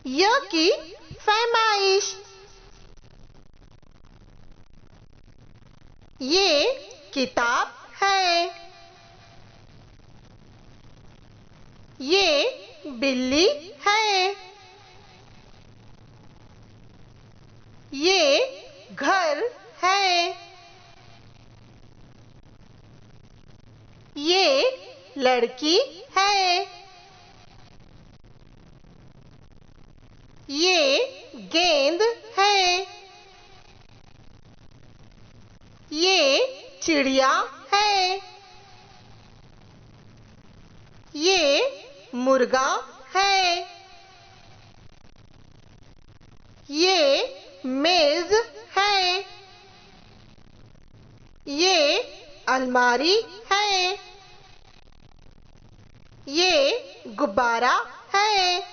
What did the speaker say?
य की फरमाइश। ये किताब है। ये बिल्ली है। ये घर है। ये लड़की है। ये गेंद है। ये चिड़िया है। ये मुर्गा है। ये मेज है। ये अलमारी है। ये गुब्बारा है।